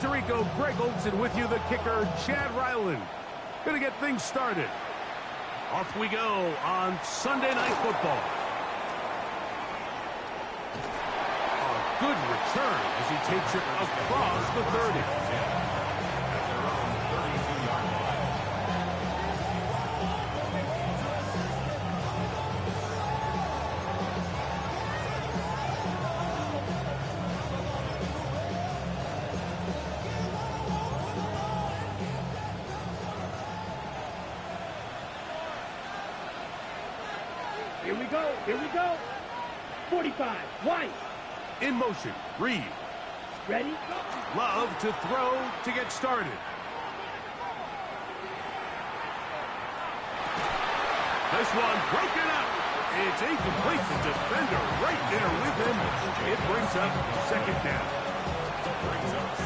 Tirico, Greg Olson with you, the kicker, Chad Ryland. Going to get things started. Off we go on Sunday Night Football. A good return as he takes it across the 30. Here we go. 45, White. In motion, Reed. Ready? Love to throw to get started. This one broken up. It's incomplete. The defender right there with him. It brings up second down.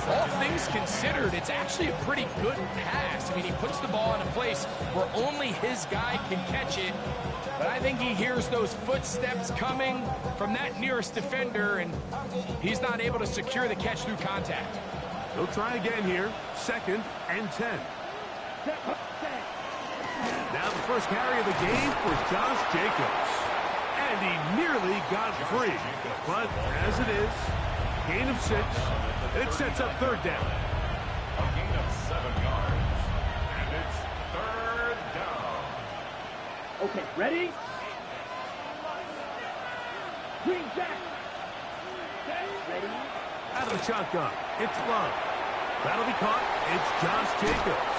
All things considered, it's actually a pretty good pass. I mean, he puts the ball in a place where only his guy can catch it. But I think he hears those footsteps coming from that nearest defender, and he's not able to secure the catch through contact. He'll try again here. 2nd and 10. Now the first carry of the game for Josh Jacobs. And he nearly got free. But as it is, gain of 6. It sets up 3rd down. A gain of 7 yards. And it's 3rd down. Okay, ready? Green back. Ready? Out of the shotgun, it's Love. That'll be caught. It's Josh Jacobs.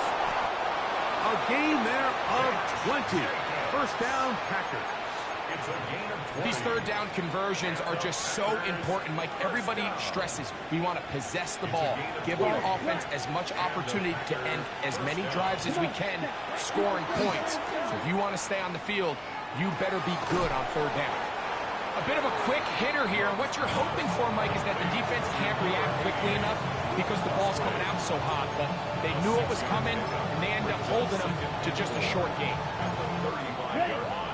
A gain there of 20. First down, Packers. It's a gain of 20. These 3rd down conversions are just so important, Mike. Everybody stresses we want to possess the ball, give our offense as much opportunity to end as many drives as we can, scoring points. So if you want to stay on the field, you better be good on 3rd down. A bit of a quick hitter here. What you're hoping for, Mike, is that the defense can't react quickly enough because the ball's coming out so hot. But they knew it was coming, and they end up holding them to just a short gain.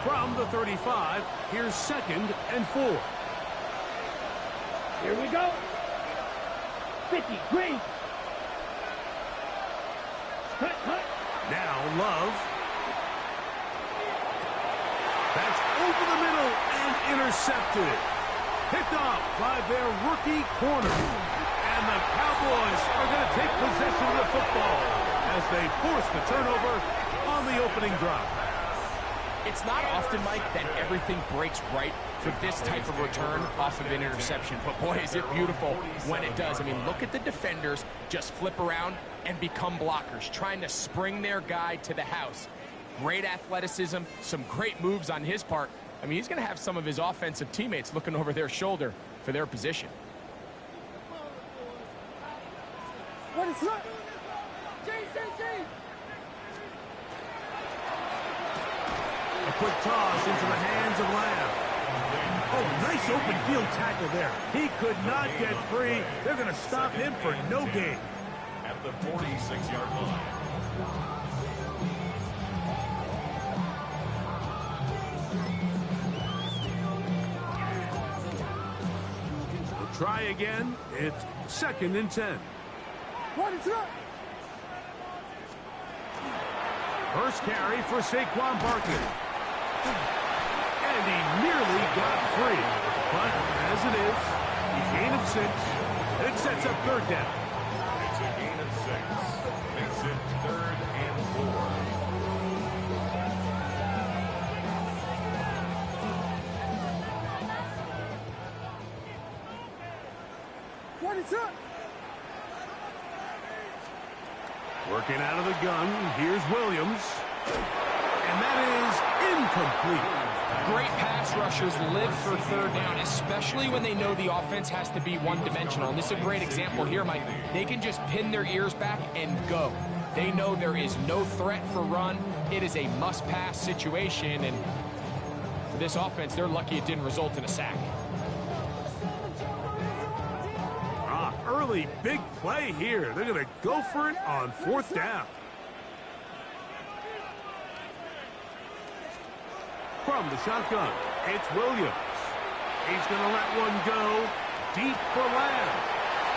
From the 35, here's 2nd and 4. Here we go. 50, Green. Cut. Now Love. That's over the middle and intercepted. Picked off by their rookie corner. And the Cowboys are going to take possession of the football as they force the turnover on the opening drive. It's not often, Mike, that everything breaks right for this type of return off of an interception. But, boy, is it beautiful when it does. I mean, look at the defenders just flip around and become blockers, trying to spring their guy to the house. Great athleticism, some great moves on his part. I mean, he's going to have some of his offensive teammates looking over their shoulder for their position. What is that? JCC! A quick toss into the hands of Lamb. Oh, nice open field tackle there. He could not get free. They're going to stop him for no gain. At the 46-yard line. We'll try again. It's 2nd and 10. What is that? First carry for Saquon Barkley. And he nearly got free. But as it is, a gain of 6. It sets up 3rd down. It's a gain of 6. Makes it 3rd and 4. What is that? Working out of the gun, here's Williams. And that is incomplete. Great pass rushers live for 3rd down, especially when they know the offense has to be one-dimensional. And this is a great example here, Mike. They can just pin their ears back and go. They know there is no threat for run. It is a must-pass situation, and for this offense, they're lucky it didn't result in a sack. Early big play here. They're going to go for it on 4th down. From the shotgun, it's Williams. He's going to let one go deep for Lamb.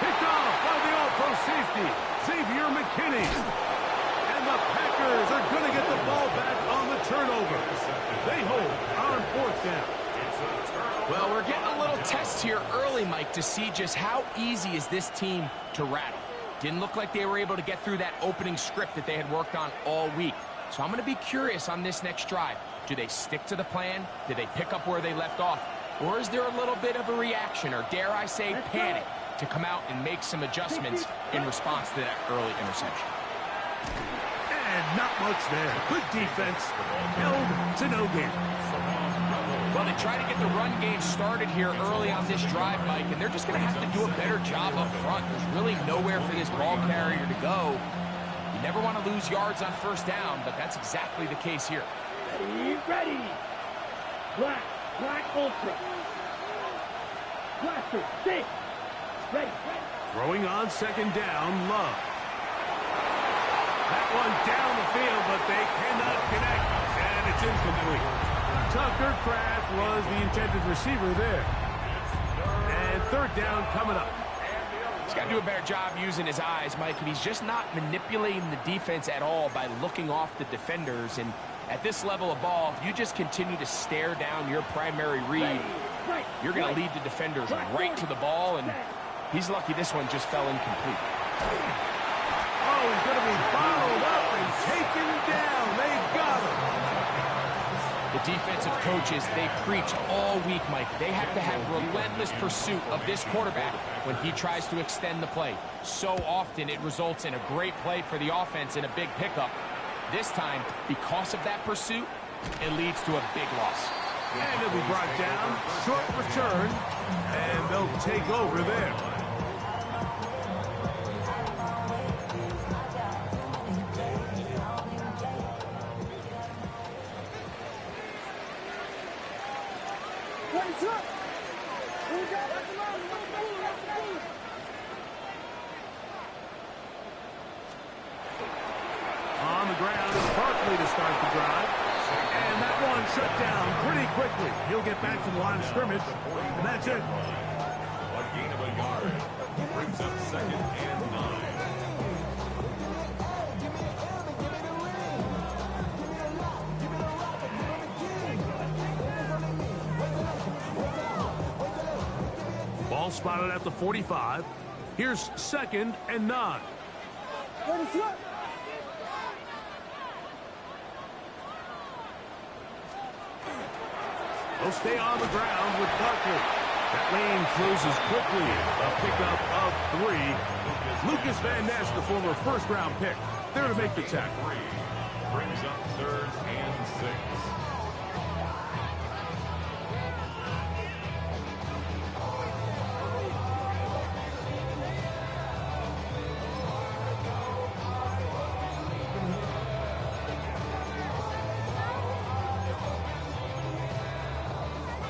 Picked off by the all-pro safety, Xavier McKinney. And the Packers are going to get the ball back on the turnover. They hold on 4th down. Well, we're getting a little test here early, Mike, to see just how easy is this team to rattle. Didn't look like they were able to get through that opening script that they had worked on all week. So I'm going to be curious on this next drive. Do they stick to the plan? Do they pick up where they left off? Or is there a little bit of a reaction, or dare I say panic, to come out and make some adjustments in response to that early interception? And not much there. Good defense. Held to no gain. Well, they try to get the run game started here early on this drive, Mike, and they're just going to have to do a better job up front. There's really nowhere for this ball carrier to go. You never want to lose yards on 1st down, but that's exactly the case here. Ready. Black Ultra. Blaster, stay. Ready. Throwing on 2nd down, Love. That one down the field, but they cannot connect, and it's incomplete. Tucker Kraft was the intended receiver there. And 3rd down coming up. He's got to do a better job using his eyes, Mike, and he's just not manipulating the defense at all by looking off the defenders. And at this level of ball, if you just continue to stare down your primary read, you're going to lead the defenders right to the ball, and he's lucky this one just fell incomplete. Oh, he's going to be followed up and taken down. They've got him. The defensive coaches, they preach all week, Mike. They have to have relentless pursuit of this quarterback when he tries to extend the play. So often it results in a great play for the offense and a big pickup. This time, because of that pursuit, it leads to a big loss. And it'll be brought down. Short return. And they'll take over there. On the ground is Barkley to start the drive. And that one shut down pretty quickly. He'll get back to the line of scrimmage. And that's it. A gain of a yard. Brings up 2nd and 9. Ball spotted at the 45. Here's 2nd and 9. They'll stay on the ground with Barkley. That lane closes quickly. A pickup of 3. Lucas Van Ness, the former 1st-round pick, there to make the tackle. Brings up 3rd and 6.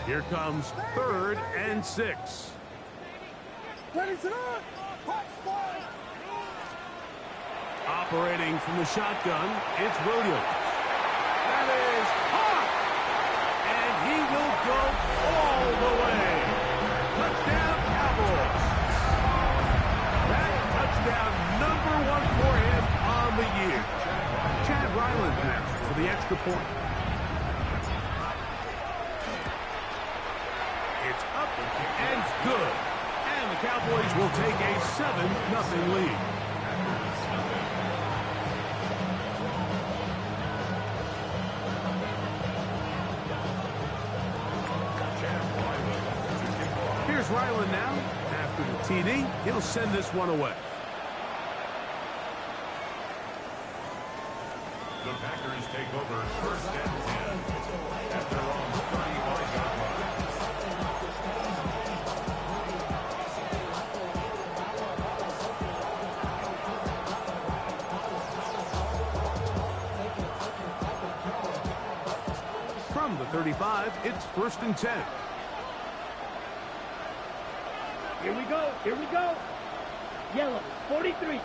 Here comes 3rd and 6. Operating from the shotgun, it's Williams. That is hot! And he will go all the way. Touchdown, Cowboys. That touchdown #1 for him on the year. Chad Ryland next for the extra point. It's up and good. And the Cowboys will take a 7-0 lead. Here's Ryland now. After the TD, he'll send this one away. The Packers take over 1st and 10 at their own 35-yard line. From the 35, it's 1st and 10. Here we go. Here we go. Yellow, 43.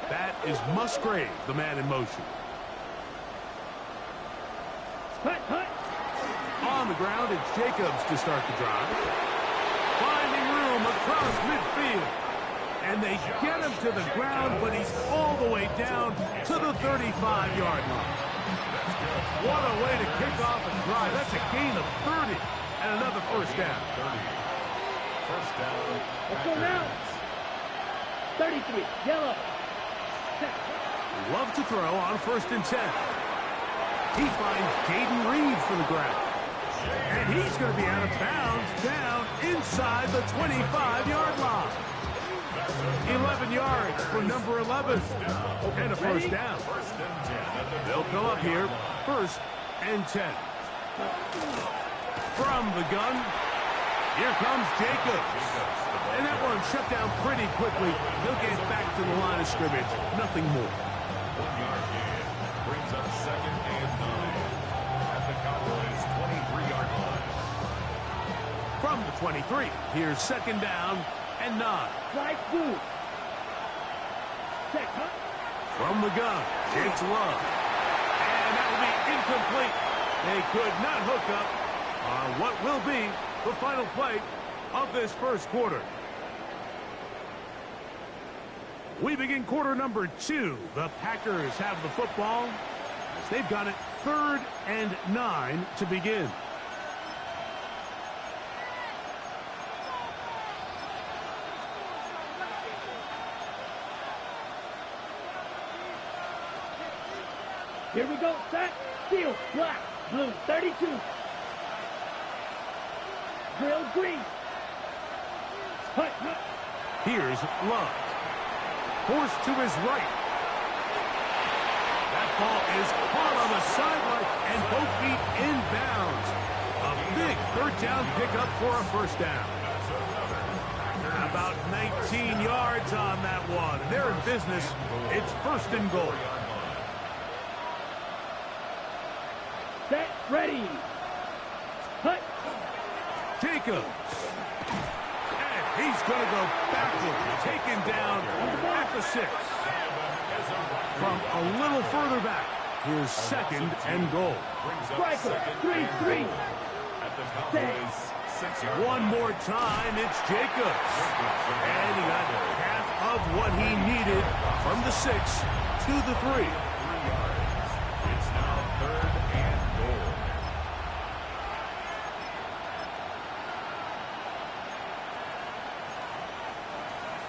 That is Musgrave, the man in motion. Hut, hut. On the ground, it's Jacobs to start the drive. him across midfield. And they get him to the ground, but he's all the way down to the 35-yard line. What a way to kick off a drive. That's a gain of 30 and another first down. First down. Let's go now. 33, yellow. Love to throw on 1st and 10. He finds Jaden Reed for the grab. And he's going to be out of bounds down inside the 25-yard line. 11 yards for number 11. And a first down. They'll come up here, 1st and 10. From the gun, here comes Jacobs. And that one shut down pretty quickly. He'll get back to the line of scrimmage. Nothing more. 1-yard gain brings up 2nd and 9 at the Cowboys' 23-yard line. From the 23, here's 2nd down and 9. Right move. Check, huh? From the gun, it's Love. And that will be incomplete. They could not hook up on what will be the final play of this first quarter. We begin quarter number 2. The Packers have the football as they've got it 3rd and 9 to begin. Here we go. Set. Steel. Black. Blue. 32. Grill green. Hut. Here's Love. Forced to his right. That ball is caught on the sideline and both feet inbounds. A big 3rd down pickup for a first down. About 19 yards on that one. They're in business. It's 1st and goal. Set. Ready. Hut. Jacobs. And he's going to go backward. Taken down at the 6. From a little further back, here's 2nd and goal. Striker. 3-3. At the Cowboys' 6-yard One more time, it's Jacobs. And he got half of what he needed from the 6 to the 3. 3 yards. It's now 3rd and goal.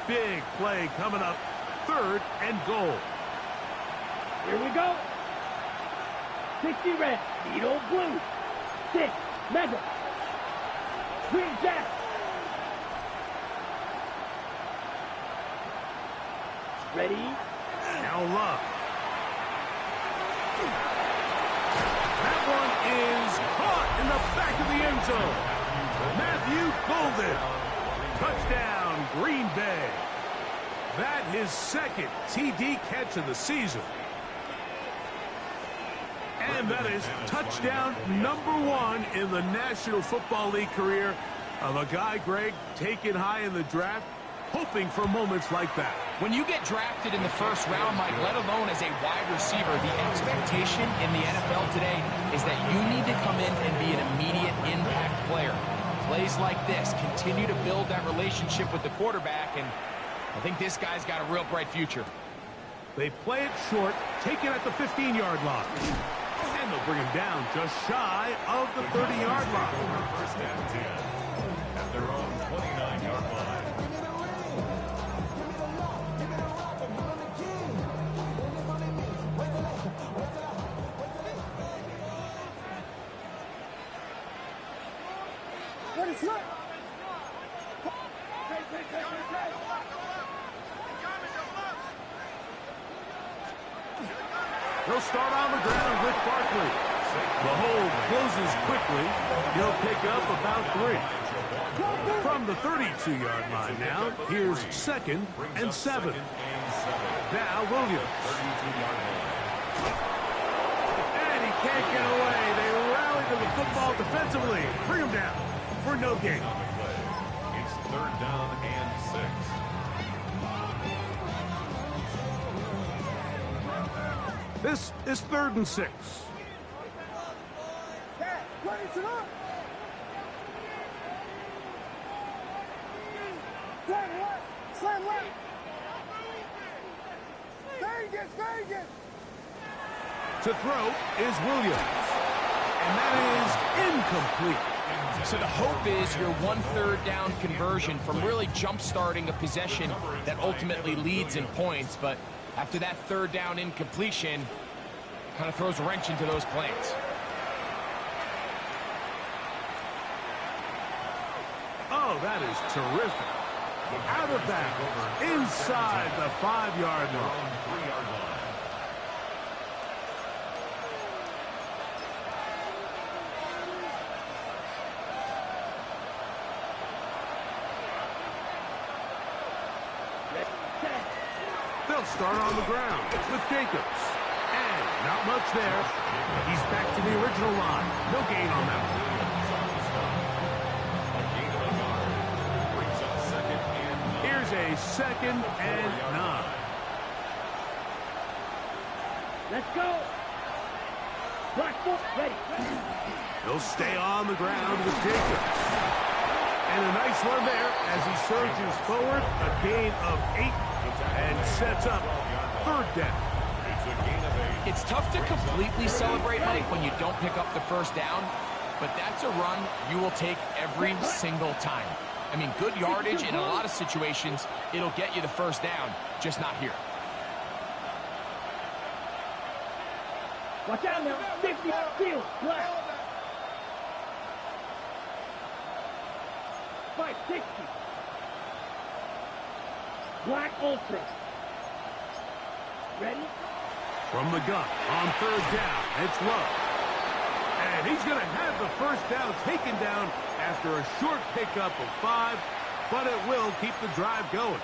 Big play coming up, 3rd and goal. Here we go. 60 red. Needle blue. 6. Mega. Green jack. Ready. Now Love. That one is caught in the back of the end zone. Matthew Golden. Touchdown, Green Bay. That his 2nd TD catch of the season. And that is touchdown number 1 in the National Football League career of a guy, Greg, taken high in the draft, hoping for moments like that. When you get drafted in the 1st round, Mike, let alone as a wide receiver, the expectation in the NFL today is that you need to come in and be an immediate impact player. Plays like this continue to build that relationship with the quarterback, and I think this guy's got a real bright future. They play it short, take it at the 15-yard line. And they'll bring him down just shy of the 30-yard line. 1st and 10 at their own 29-yard line. What is that? He'll start on the ground with Barkley. The hold closes quickly. He'll pick up about 3. From the 32-yard line now, here's 2nd and 7. Now Williams. And he can't get away. They rally to the football defensively. Bring him down for no gain. It's 3rd down and 6. This is 3rd and 6. Slam left. Vegas. To throw is Williams. And that is incomplete. So the hope is your 1/3 down conversion from really jump-starting a possession that ultimately leads in points. But after that 3rd down incompletion, kind of throws a wrench into those plans. Oh, that is terrific. Out of bounds, inside the 5-yard line. 3-yard line. They'll start on the ground with Jacobs. And not much there. He's back to the original line. No gain on that one. A gain of a yard. Brings up 2nd and 9. Here's a 2nd and 9. Let's go. Black foot, ready. He'll stay on the ground with Jacobs. And a nice run there as he surges forward. A gain of 8 and sets up 3rd down. It's a gain of 8. It's tough to completely celebrate, Mike, when you don't pick up the 1st down, but that's a run you will take every single time. I mean, good yardage in a lot of situations, it'll get you the 1st down, just not here. Watch out now. 50 field. Black. 560. Black ultra. Ready? From the gun on 3rd down, it's Love. And he's going to have the 1st down taken down after a short pickup of 5, but it will keep the drive going.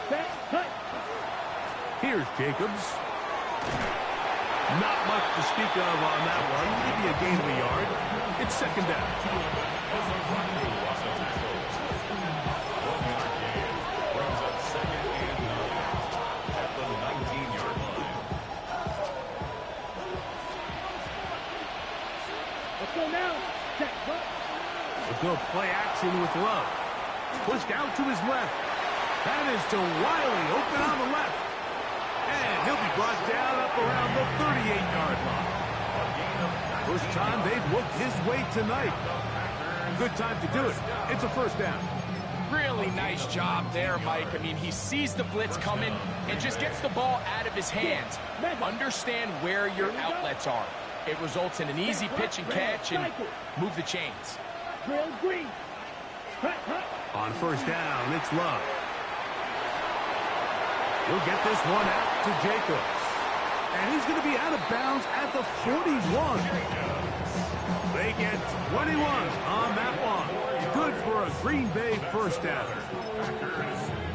Set. Cut. Here's Jacobs. Not much to speak of on that one. Maybe a gain of a yard. It's 2nd down. As a running was a tackle. 12-yard gain. Brings up 2nd and 9. At the 19-yard line. Let's go now. Check. Cut. We'll go play action with Love. Pushed out to his left. That is to Wiley, open on the left. And he'll be brought down up around the 38-yard line. First time they've looked his way tonight. Good time to do it. It's a 1st down. Really nice job there, Mike. I mean, he sees the blitz coming and just gets the ball out of his hands. Understand where your outlets are. It results in an easy pitch and catch and move the chains. Drill green. Cut. On 1st down, it's Love. He'll get this one out to Jacobs. And he's going to be out of bounds at the 41. They get 21 on that one. Good for a Green Bay 1st down.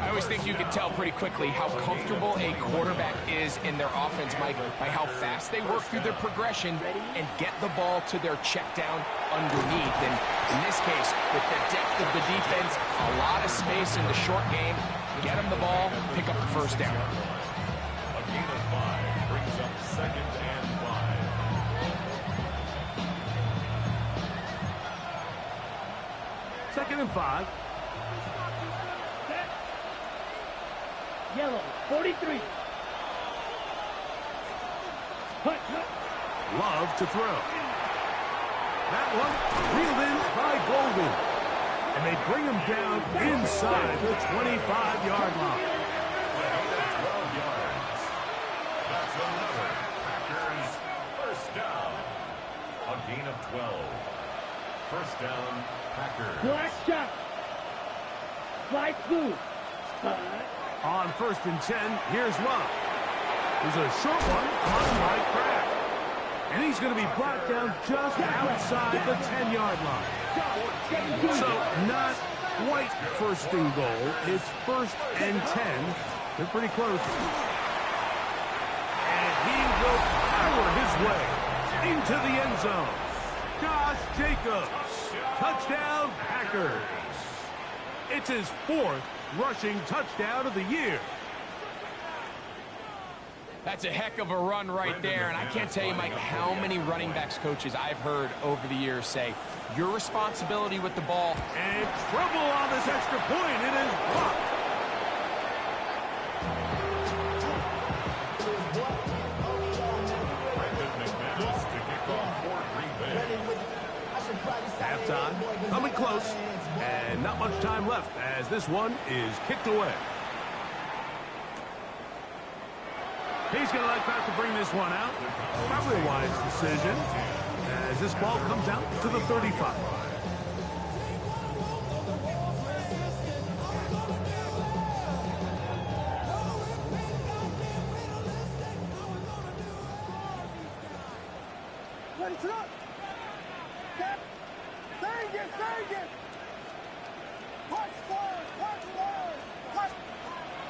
I always think you can tell pretty quickly how comfortable a quarterback is in their offense, Mike, by how fast they work through their progression and get the ball to their check down underneath. And in this case, with the depth of the defense, a lot of space in the short game, get them the ball, pick up the 1st down. A gain of 5 brings up 2nd and 5. 2nd and 5. Set. Yellow. 43. Cut. Love to throw. That one reeled in by Golden. And they bring him down inside the 25-yard line. 12 yards. That's another Packers 1st down. A gain of 12. 1st down, Packers. Black shot. Fly through. On 1st and 10, here's Love. There's a short one on by Kraft. And he's going to be brought down just outside the 10-yard line. So not quite 1st and goal. It's 1st and 10. They're pretty close. And he will power his way into the end zone. Josh Jacobs. Touchdown, Packers. It's his 4th rushing touchdown of the year. That's a heck of a run right there, and I can't tell you, Mike, how many running backs coaches I've heard over the years say, your responsibility with the ball. And trouble on this extra point. It is blocked. Halftime, coming close, and not much time left as this one is kicked away. He's going to like that to bring this one out. Probably a wise decision as this ball comes out to the 35.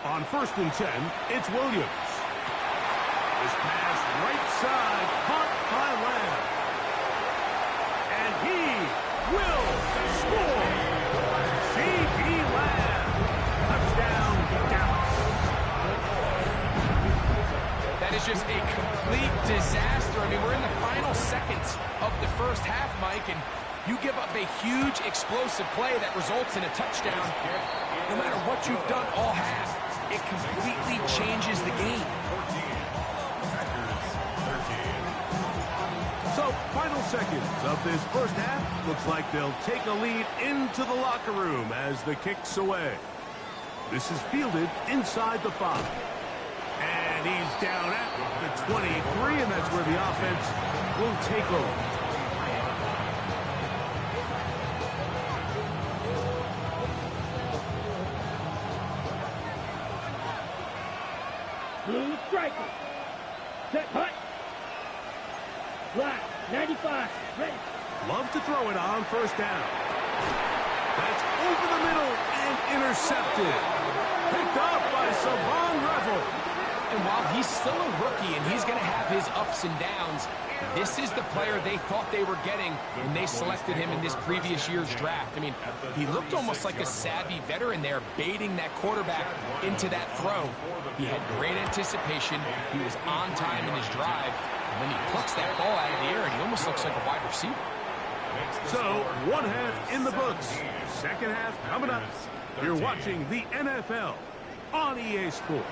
On 1st and 10, it's Williams. This pass right side, caught by Lamb. And he will score. C.D. Lamb. Touchdown, Dallas. That is just a complete disaster. I mean, we're in the final seconds of the first half, Mike, and you give up a huge explosive play that results in a touchdown. No matter what you've done all half, it completely changes the game. So, final seconds of this first half. Looks like they'll take a lead into the locker room as the kick's away. This is fielded inside the 5. And he's down at the 23, and that's where the offense will take over. Blue striker. Set hut. Black, 95. Ready. Love to throw it on 1st down. That's over the middle and intercepted. Picked up by Savon Revel. And while he's still a rookie and he's going to have his ups and downs, this is the player they thought they were getting when they selected him in this previous year's draft. I mean, he looked almost like a savvy veteran there, baiting that quarterback into that throw. He had great anticipation. He was on time in his drive. And then he plucks that ball out of the air, and he almost looks like a wide receiver. So, 1 half in the books. 2nd half coming up. You're watching the NFL on EA Sports.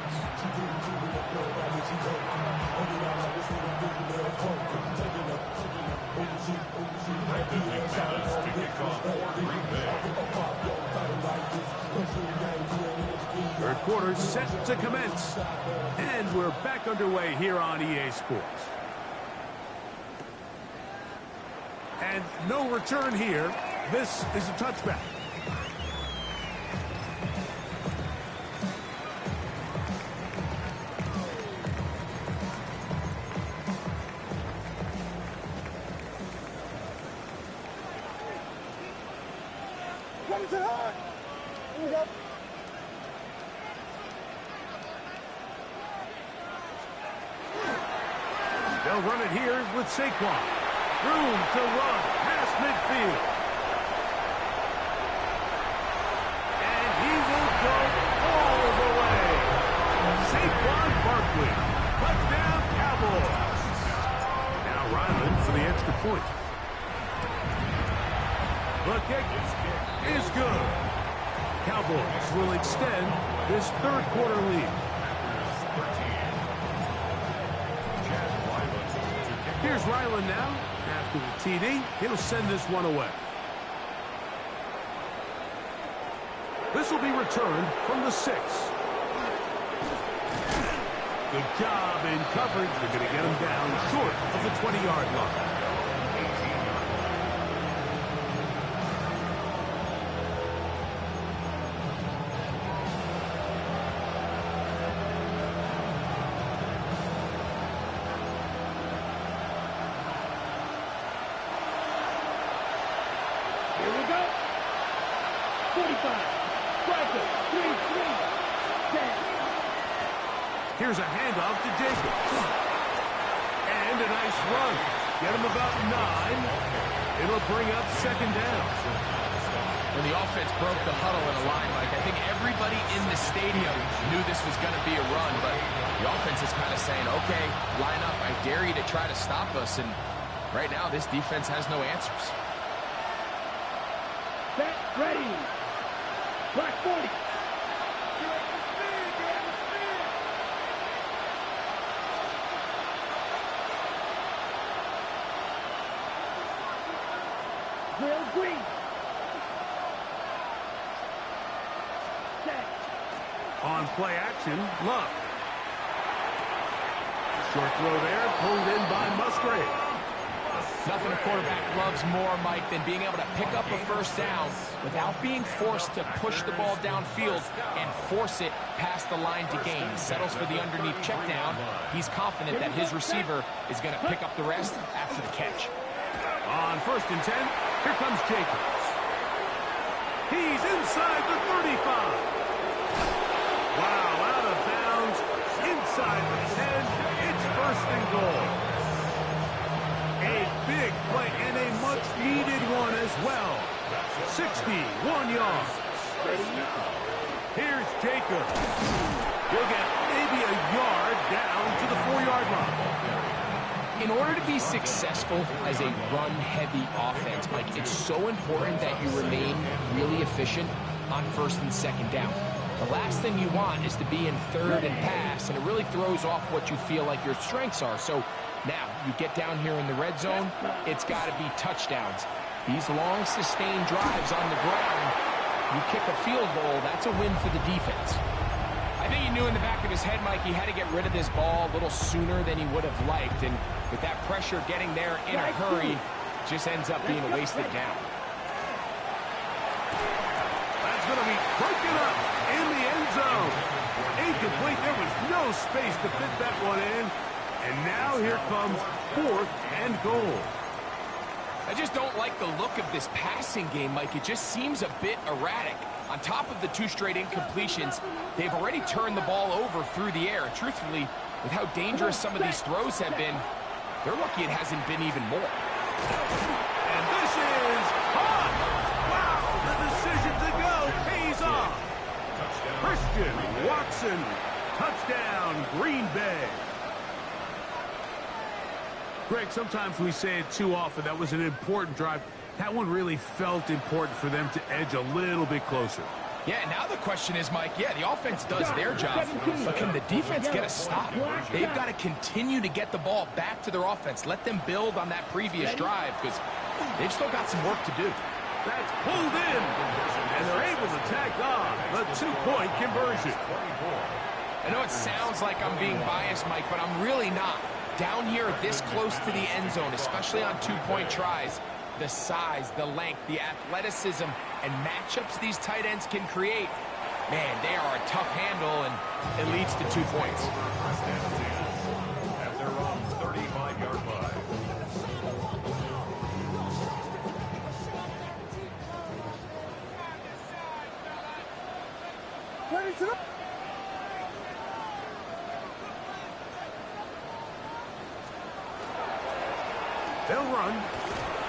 Third quarter set to commence. And we're back underway here on EA Sports. And no return here. This is a touchback. They'll run it here with Saquon. Room to run past midfield. And he will go all the way. Saquon Barkley. Touchdown, Cowboys. Now Ryland for the extra point. The kick is good. Cowboys will extend this 3rd quarter lead. Here's Ryland now. After the TD, he'll send this one away. This will be returned from the 6. Good job in coverage. They're going to get him down short of the 20-yard line. Here we go. 45. Striker. 3-3. Here's a handoff to Jacobs. And a nice run. Get him about 9. It'll bring up 2nd down. When the offense broke the huddle in a line, Mike, I think everybody in the stadium knew this was going to be a run, but the offense is kind of saying, okay, line up, I dare you to try to stop us, and right now this defense has no answers. Set, ready. Black 40. Drill green. Set. On play action, Love. Short throw there, pulled in by Musgrave. Nothing a quarterback loves more, Mike, than being able to pick up a first down without being forced to push the ball downfield and force it past the line to gain. He settles for the underneath check down. He's confident that his receiver is going to pick up the rest after the catch. On 1st and 10, here comes Jacobs. He's inside the 35. Wow, out of bounds, inside the 10. It's 1st and goal. A big play and a much-needed one as well. 61 yards. Here's Jacobs. He'll get maybe a yard down to the 4-yard line. In order to be successful as a run-heavy offense, Mike, it's so important that you remain really efficient on 1st and 2nd down. The last thing you want is to be in 3rd and pass, and it really throws off what you feel like your strengths are. So now you get down here in the red zone, it's got to be touchdowns. These long, sustained drives on the ground, you kick a field goal, that's a win for the defense. I think he knew in the back of his head, Mike, he had to get rid of this ball a little sooner than he would have liked. And with that pressure getting there in a hurry, just ends up being a wasted down. That's going to be broken up in the end zone. Incomplete. There was no space to fit that one in. And now here comes 4th and goal. I just don't like the look of this passing game, Mike. It just seems a bit erratic. On top of the 2 straight incompletions, they've already turned the ball over through the air. And truthfully, with how dangerous some of these throws have been, they're lucky it hasn't been even more. And this is hot. Wow, the decision to go pays off. Christian Watson, touchdown, Green Bay. Greg, sometimes we say it too often. That was an important drive. That one really felt important for them to edge a little bit closer. Yeah, now the question is, Mike, yeah, the offense does their job, but can the defense get a stop? They've got to continue to get the ball back to their offense. Let them build on that previous drive because they've still got some work to do. That's pulled in, and they're able to tack on the 2-point conversion. I know it sounds like I'm being biased, Mike, but I'm really not. Down here this close to the end zone, especially on 2-point tries, the size, the length, the athleticism, and matchups these tight ends can create, man, they are a tough handle, and it leads to 2 points. At their own 35-yard line. They'll run.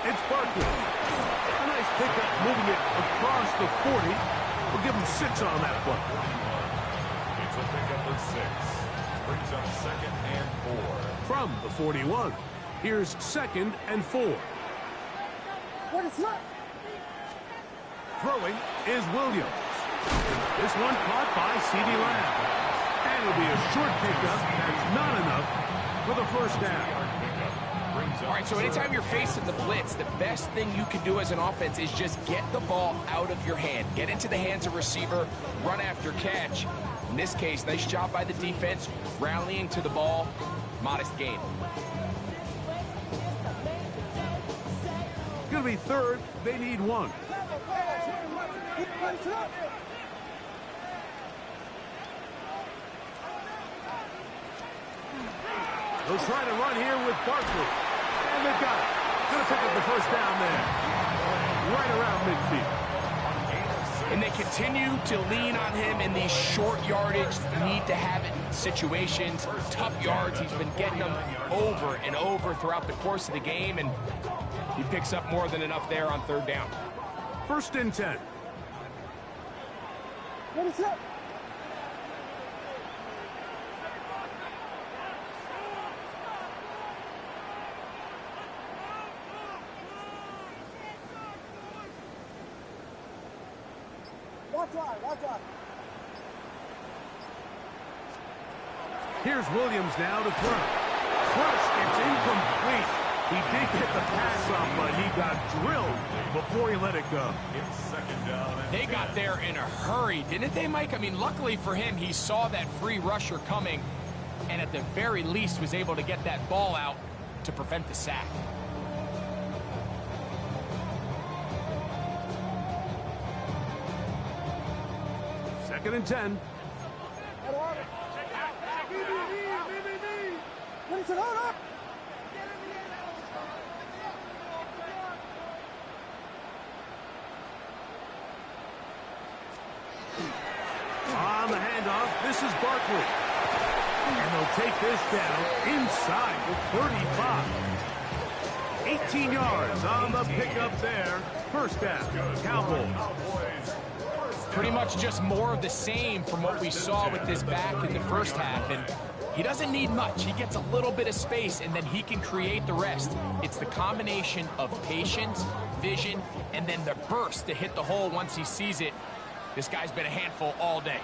It's Barkley. A nice pickup moving it across the 40. We'll give him 6 on that one. It's a pickup of 6. Brings up 2nd and 4. From the 41. Here's 2nd and 4. What is up? Throwing is Williams. This one caught by CeeDee Lamb. And it'll be a short pickup. That's not enough for the 1st down. All right, so anytime you're facing the blitz, the best thing you can do as an offense is just get the ball out of your hand. Get into the hands of receiver, run after catch. In this case, nice job by the defense, rallying to the ball, modest gain. It's going to be 3rd. They need 1. They'll try to run here with Barkley. And they've got it. Going to pick up the 1st down there. Right around midfield. And they continue to lean on him in these short yardage, need-to-have-it situations. Tough yards. He's been getting them over and over throughout the course of the game, and he picks up more than enough there on 3rd down. 1st and 10. What is up? Watch out. Here's Williams now to throw. First, it's incomplete. He did get the pass up, but he got drilled before he let it go. It's second down. They got there in a hurry, didn't they, Mike? I mean, luckily for him, he saw that free rusher coming, and at the very least was able to get that ball out to prevent the sack. Second and 10. On the handoff, this is Barkley. And they'll take this down inside the 35. 18 yards on the pickup there. First down, Cowboys. Pretty much just more of the same from what we saw with this back in the first half. And he doesn't need much. He gets a little bit of space, and then he can create the rest. It's the combination of patience, vision, and then the burst to hit the hole once he sees it. This guy's been a handful all day.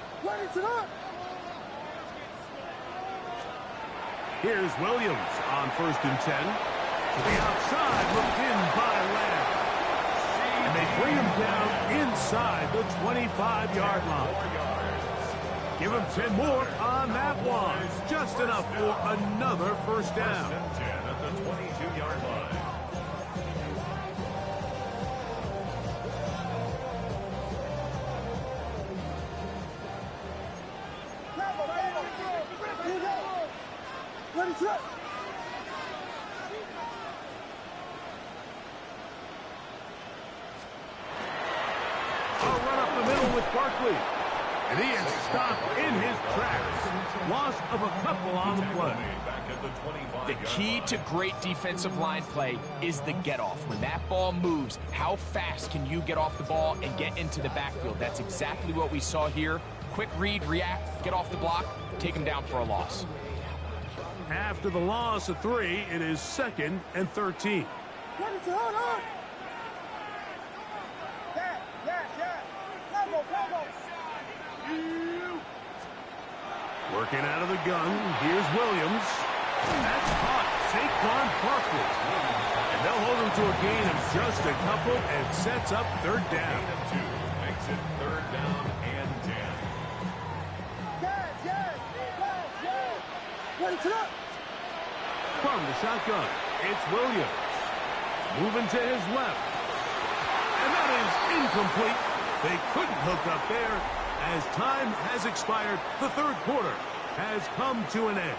Here's Williams on first and 10. To the outside, looked in by Lamb. And they bring him down inside the 25-yard line. Give him 10 more on that one. Just enough for another first down. 10 at the 22-yard line. A run up the middle with Barkley. And he is stopped in his tracks. Loss of a couple on the play. The key to great defensive line play is the get-off. When that ball moves, how fast can you get off the ball and get into the backfield? That's exactly what we saw here. Quick read, react, get off the block, take him down for a loss. After the loss of 3, it is second and 13. Working out of the gun, here's Williams. That's caught. Saquon Barkley. And they'll hold him to a gain of just a couple and sets up third down. Gain of 2 makes it third down and 10. From the shotgun, it's Williams. Moving to his left. And that is incomplete. They couldn't hook up there. As time has expired, the third quarter has come to an end.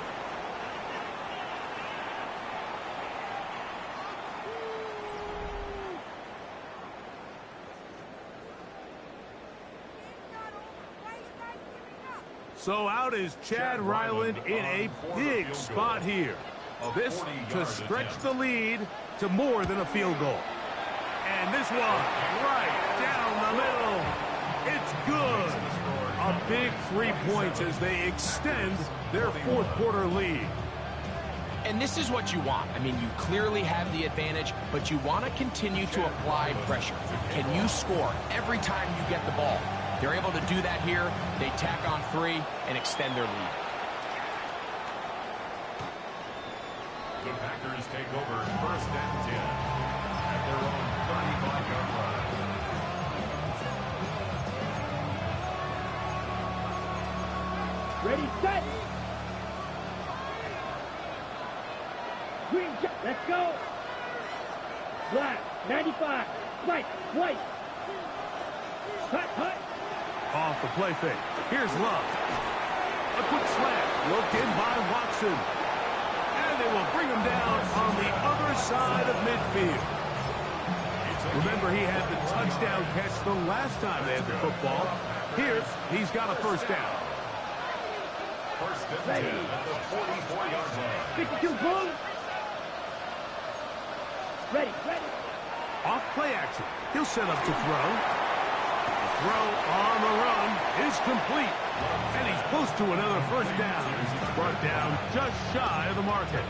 So out is Chad Ryland in a big spot here. This to stretch the lead to more than a field goal. And this one right down the middle. It's good. A big 3 points as they extend their fourth quarter lead. And this is what you want. I mean, you clearly have the advantage, but you want to continue to apply pressure. Can you score every time you get the ball? They're able to do that here. They tack on 3 and extend their lead. The Packers take over first and 10 at their own 35-yard line. Ready, set. Green, let's go. Black, 95. White, white. Hut. Off the play fake. Here's Love. A quick slant. Looked in by Watson. And they will bring him down on the other side of midfield. Remember, he had the touchdown catch the last time they had the football. Here, he's got a first down. First and 10 at the 44-yard line. 52, boom. Ready. Off play action. He'll set up to throw. throw on the run is complete. And he's close to another first down. He's brought down just shy of the market.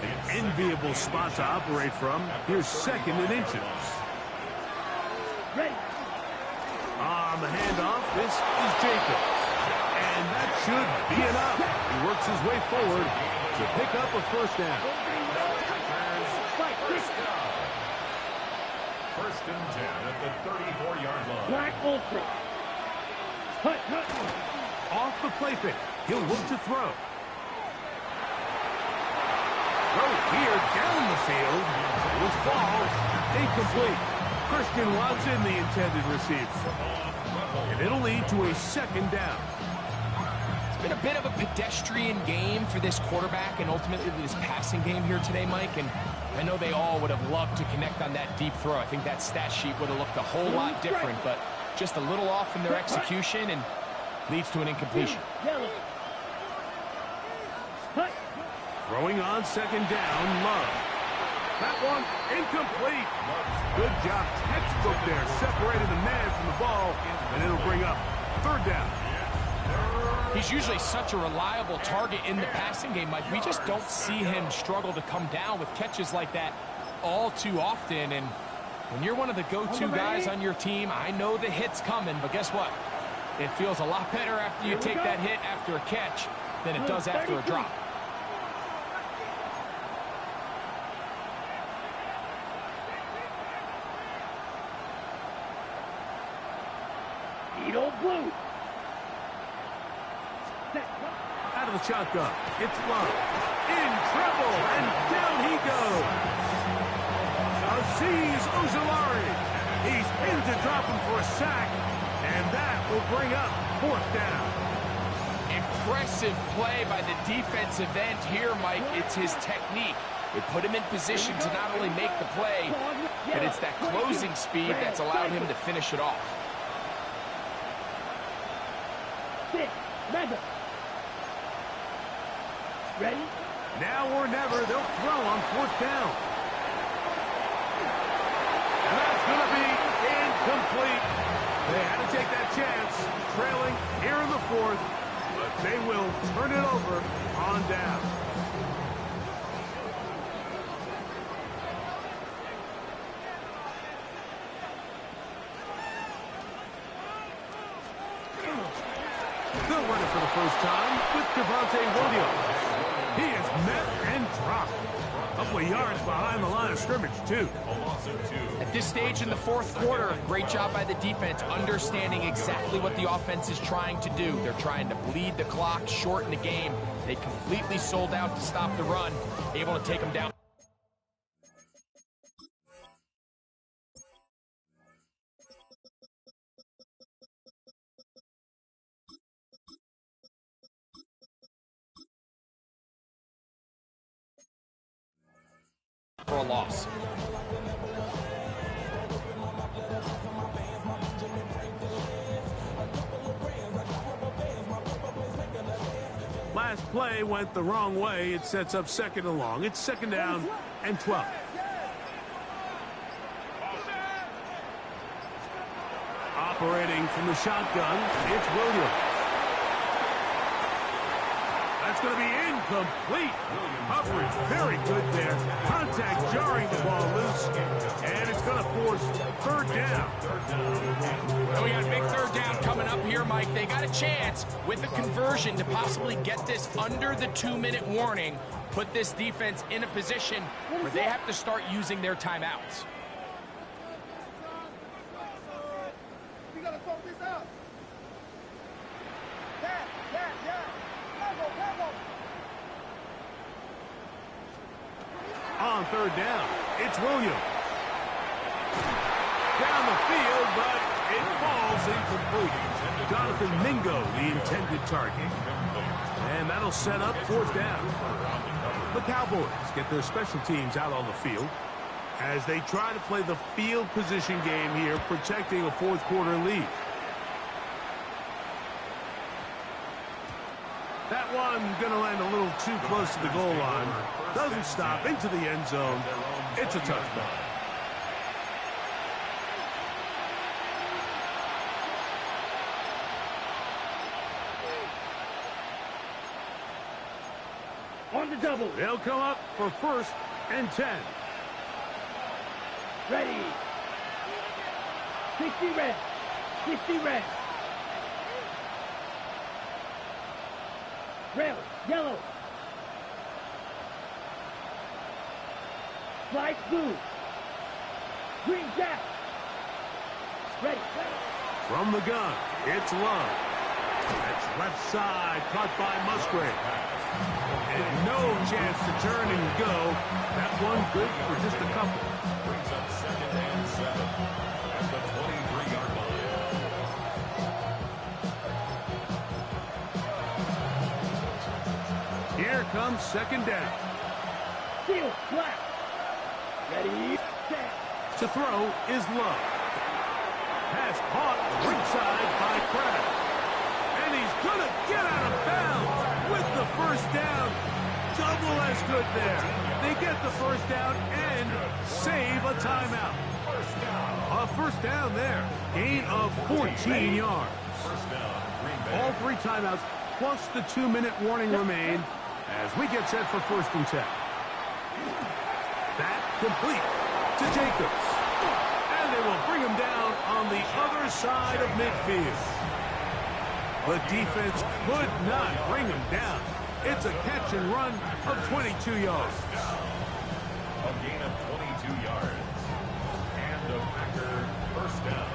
An enviable spot to operate from. Here's second and inches. Ready. On the handoff, this is Jacobs. And that should be enough. He works his way forward to pick up a first down. First and 10 at the 34-yard line. Black Ultra. Hut, hut. Off the play fake. He'll look to throw. Throw here down the field. Will fall. Incomplete. Christian wants in the intended receiver. And it'll lead to a second down. It's been a bit of a pedestrian game for this quarterback and ultimately this passing game here today, Mike. And I know they all would have loved to connect on that deep throw. I think that stat sheet would have looked a whole lot different, but just a little off in their execution and leads to an incompletion. Yellow. Hut. Throwing on second down, Love. That one incomplete. Good job, textbook there, separating the man from the ball, and it'll bring up third down. He's usually such a reliable target in the passing game, Mike. We just don't see him struggle to come down with catches like that all too often. And when you're one of the go-to guys on your team, I know the hit's coming, but guess what? It feels a lot better after you take that hit after a catch than it does after a drop. Edo Blue. Out of the shotgun, it's Love. In trouble, and down he goes. Aziz Ojulari. He's pinned to drop him for a sack, and that will bring up fourth down. Impressive play by the defensive end here, Mike. It's his technique. It put him in position to not only make the play, but it's that closing speed that's allowed him to finish it off. Six. Mega. Ready? Now or never, they'll throw on fourth down. And that's going to be incomplete. They had to take that chance, trailing here in the fourth, but they will turn it over on down. They'll run it for the first time with Devontae Williams. He is met and dropped. A couple of yards behind the line of scrimmage, too. At this stage in the fourth quarter, great job by the defense understanding exactly what the offense is trying to do. They're trying to bleed the clock, shorten the game. They completely sold out to stop the run, able to take them down. For a loss. Last play went the wrong way. It sets up second and long. It's second down and 12. Operating from the shotgun, it's Williams. That's going to be incomplete. Coverage very good there. Contact jarring the ball loose. And it's going to force third down. And we got a big third down coming up here, Mike. They got a chance with a conversion to possibly get this under the 2-minute warning, put this defense in a position where they have to start using their timeouts. We got to sort this out. Yeah. On third down, it's Williams. Down the field, but it falls incomplete. Jonathan Mingo, the intended target. And that'll set up fourth down. The Cowboys get their special teams out on the field as they try to play the field position game here, protecting a fourth quarter lead. That one going to land a little too close to the goal line. Doesn't stop into the end zone. It's a touchdown. On the double. They'll come up for 1st and 10. Ready. 60 red. 60 red. Red. Yellow. Slice blue. Green jack. Ready. From the gun, it's Love. That's left side, caught by Musgrave. And no chance to turn and go. That one good for just a couple. Brings up 2nd and 7 at the 23-yard line. Here comes 2nd down. Field flat. Ready, set. To throw is Love. Pass caught ringside by Kraft. And he's going to get out of bounds with the 1st down. Double as good there. They get the 1st down and save a timeout. A 1st down there. Gain of 14 yards. All 3 timeouts plus the 2-minute warning remain as we get set for 1st and 10. That complete to Jacobs. And they will bring him down on the other side of midfield. The defense could not bring him down. It's a catch and run of 22 yards. A gain of 22 yards. And the Packer 1st down.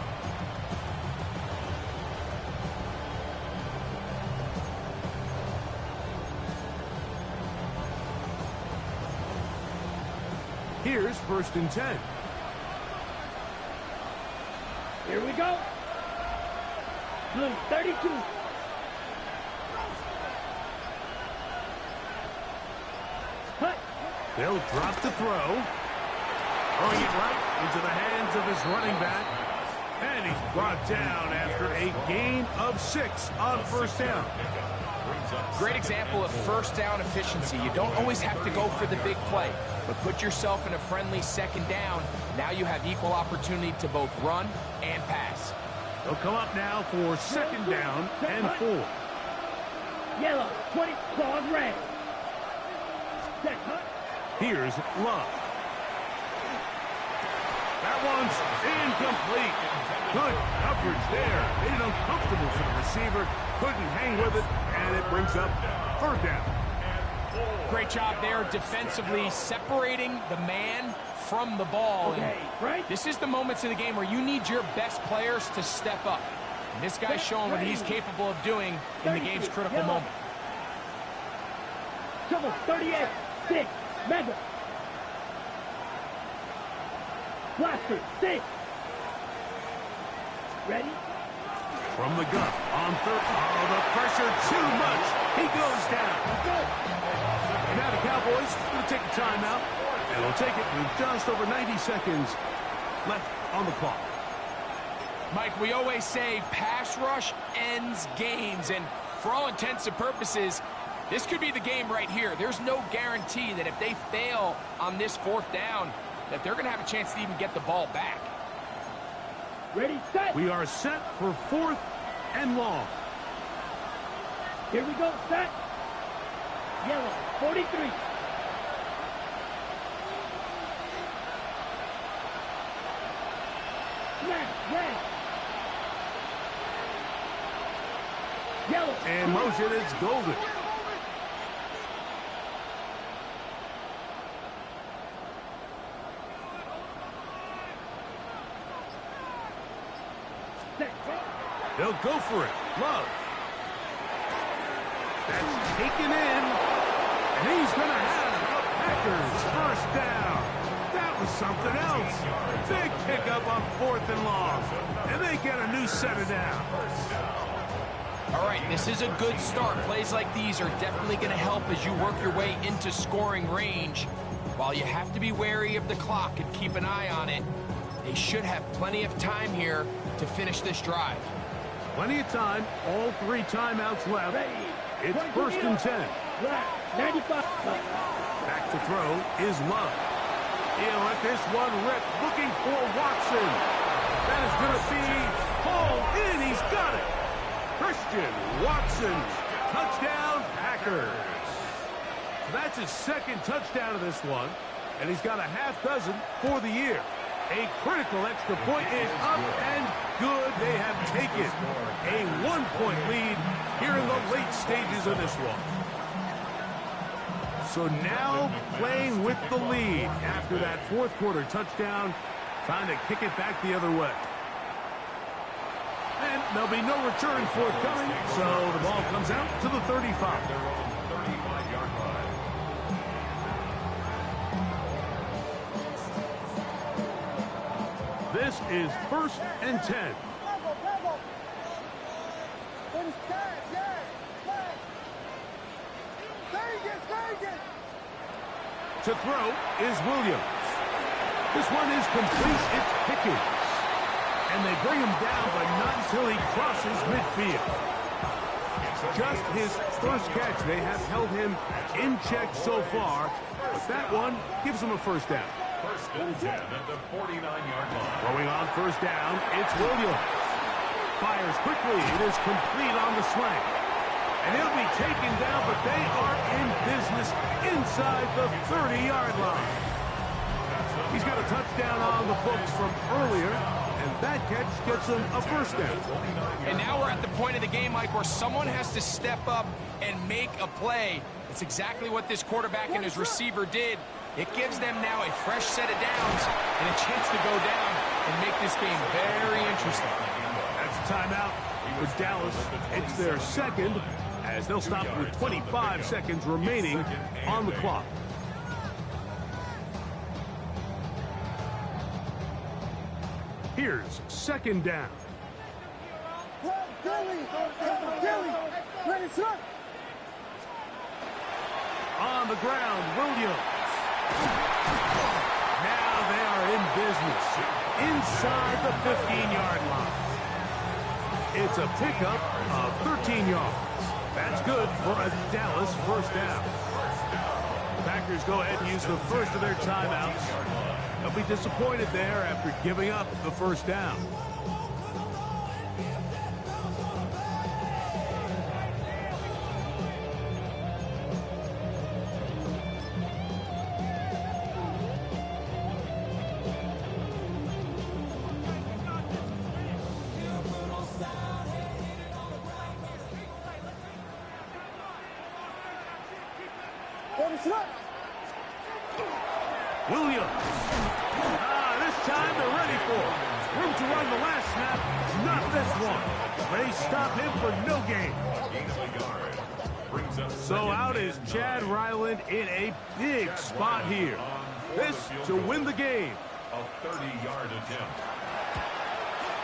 Here's 1st and 10. Here we go. Blue 32. Cut. They'll drop the throw. Throwing it right into the hands of his running back. And he's brought down after a gain of 6 on 1st down. Great example of 1st down efficiency. You don't always have to go for the big play, but put yourself in a friendly 2nd down. Now you have equal opportunity to both run and pass. They'll come up now for 2nd down and 4. Yellow. 20. Claws red. Set. Cut. Here's Love. That one's incomplete. Good coverage there. Made it uncomfortable for the receiver. Couldn't hang with it, and it brings up 3rd down. Great job there defensively, separating the man from the ball. Okay, right. This is the moments of the game where you need your best players to step up. And this guy's showing what he's capable of doing in the game's critical moment. Double 38. 6. Mega. Blaster. 6. Ready? From the gun on 3rd. Oh, the pressure too much. He goes down. And now the Cowboys going to take a timeout. And they'll take it with just over 90 seconds left on the clock. Mike, we always say pass rush ends games. And for all intents and purposes, this could be the game right here. There's no guarantee that if they fail on this 4th down, that they're going to have a chance to even get the ball back. Ready, set. We are set for 4th and long. Here we go, set. Yellow, 43. Smash, red. Yellow. In motion, it's Golden. They'll go for it. Love. That's taken in. And he's going to have the Packers 1st down. That was something else. Big pickup on 4th and long. And they get a new set of downs. All right, this is a good start. Plays like these are definitely going to help as you work your way into scoring range. While you have to be wary of the clock and keep an eye on it, they should have plenty of time here to finish this drive. Plenty of time. All 3 timeouts left. It's 1st and 10. 95. Back to throw is Love. He'll let this one rip. Looking for Watson. That is going to be hauled in. He's got it. Christian Watson. Touchdown, Packers. That's his second touchdown of this one, and he's got a half dozen for the year. A critical extra point is up and good. They have taken a 1-point lead here in the late stages of this one. So now playing with the lead after that fourth quarter touchdown, trying to kick it back the other way. And there'll be no return forthcoming, so the ball comes out to the 35. This is 1st and 10. To throw is Williams. This one is complete. It's Pickens. And they bring him down, but not until he crosses midfield. Just his first catch. They have held him in check so far, but that one gives him a first down. 1st and 10 at the 49-yard line. Throwing on first down, it's Williams. Fires quickly. It is complete on the slant. And he'll be taken down, but they are in business inside the 30-yard line. He's got a touchdown on the books from earlier, and that catch gets him a first down. And now we're at the point of the game, Mike, where someone has to step up and make a play. It's exactly what this quarterback and his receiver did. It gives them now a fresh set of downs and a chance to go down and make this game very interesting. That's a timeout for Dallas. It's their second, as they'll stop with 25 seconds remaining on the clock. Here's second down. On the ground, Williams. Now they are in business inside the 15-yard line. It's a pickup of 13 yards. That's good for a Dallas first down. Packers go ahead and use the first of their timeouts. They'll be disappointed there after giving up the first down. Williams. This time they're ready for it. Room to run the last snap, not this one. They stop him for no gain. So out is Chad Ryland in a big spot here. This to win the game. A 30-yard attempt.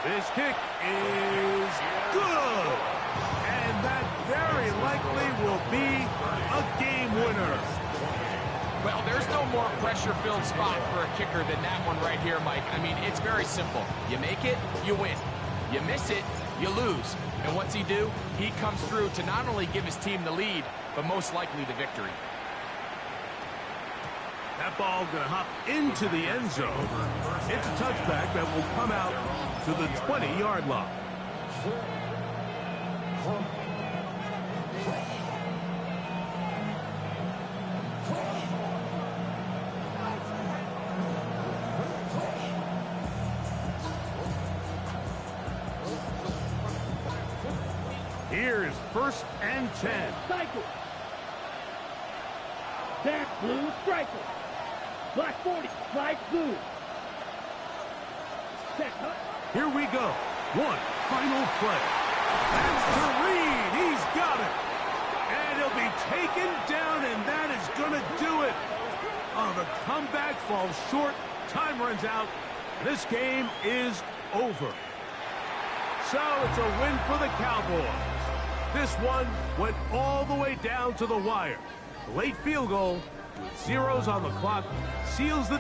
This kick is good. And that very likely will be a game winner. Well, there's no more pressure-filled spot for a kicker than that one right here, Mike. I mean, it's very simple. You make it, you win. You miss it, you lose. And what's he do? He comes through to not only give his team the lead, but most likely the victory. That ball going to hop into the end zone. It's a touchback that will come out to the 20-yard line. Here's 1st and 10. Cycle. Back blue, striker. Black 40, flag blue. Check, huh? Here we go. One final play. That's Reed. He's got it. And he'll be taken down, and that is going to do it. Oh, the comeback falls short. Time runs out. This game is over. So it's a win for the Cowboys. This one went all the way down to the wire. The late field goal with zeros on the clock seals the